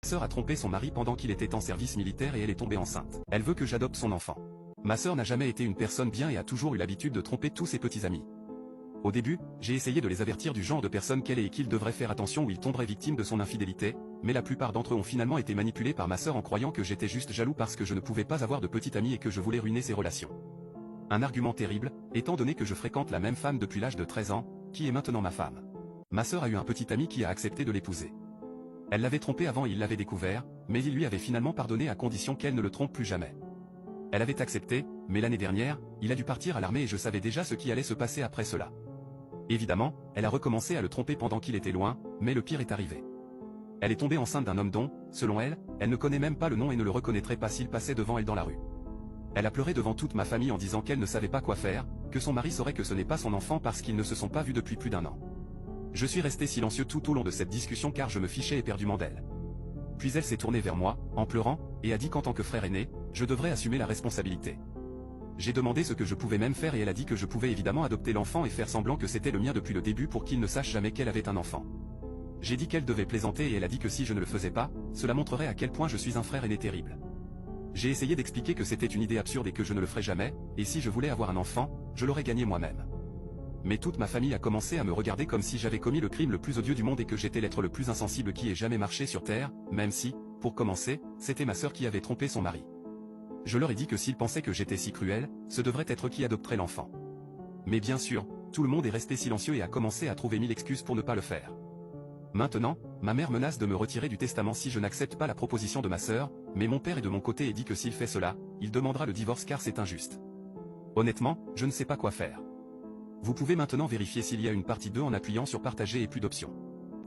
Ma sœur a trompé son mari pendant qu'il était en service militaire et elle est tombée enceinte. Elle veut que j'adopte son enfant. Ma sœur n'a jamais été une personne bien et a toujours eu l'habitude de tromper tous ses petits amis. Au début, j'ai essayé de les avertir du genre de personne qu'elle est et qu'ils devraient faire attention ou ils tomberaient victimes de son infidélité, mais la plupart d'entre eux ont finalement été manipulés par ma sœur en croyant que j'étais juste jaloux parce que je ne pouvais pas avoir de petite amie et que je voulais ruiner ses relations. Un argument terrible, étant donné que je fréquente la même femme depuis l'âge de 13 ans, qui est maintenant ma femme. Ma sœur a eu un petit ami qui a accepté de l'épouser. Elle l'avait trompé avant et il l'avait découvert, mais il lui avait finalement pardonné à condition qu'elle ne le trompe plus jamais. Elle avait accepté, mais l'année dernière, il a dû partir à l'armée et je savais déjà ce qui allait se passer après cela. Évidemment, elle a recommencé à le tromper pendant qu'il était loin, mais le pire est arrivé. Elle est tombée enceinte d'un homme dont, selon elle, elle ne connaît même pas le nom et ne le reconnaîtrait pas s'il passait devant elle dans la rue. Elle a pleuré devant toute ma famille en disant qu'elle ne savait pas quoi faire, que son mari saurait que ce n'est pas son enfant parce qu'ils ne se sont pas vus depuis plus d'un an. Je suis resté silencieux tout au long de cette discussion car je me fichais éperdument d'elle. Puis elle s'est tournée vers moi, en pleurant, et a dit qu'en tant que frère aîné, je devrais assumer la responsabilité. J'ai demandé ce que je pouvais même faire et elle a dit que je pouvais évidemment adopter l'enfant et faire semblant que c'était le mien depuis le début pour qu'il ne sache jamais qu'elle avait un enfant. J'ai dit qu'elle devait plaisanter et elle a dit que si je ne le faisais pas, cela montrerait à quel point je suis un frère aîné terrible. J'ai essayé d'expliquer que c'était une idée absurde et que je ne le ferais jamais, et si je voulais avoir un enfant, je l'aurais gagné moi-même. Mais toute ma famille a commencé à me regarder comme si j'avais commis le crime le plus odieux du monde et que j'étais l'être le plus insensible qui ait jamais marché sur terre, même si, pour commencer, c'était ma sœur qui avait trompé son mari. Je leur ai dit que s'ils pensaient que j'étais si cruel, ce devrait être qui adopterait l'enfant. Mais bien sûr, tout le monde est resté silencieux et a commencé à trouver 1000 excuses pour ne pas le faire. Maintenant, ma mère menace de me retirer du testament si je n'accepte pas la proposition de ma sœur, mais mon père est de mon côté et dit que s'il fait cela, il demandera le divorce car c'est injuste. Honnêtement, je ne sais pas quoi faire. Vous pouvez maintenant vérifier s'il y a une partie 2 en appuyant sur partager et plus d'options.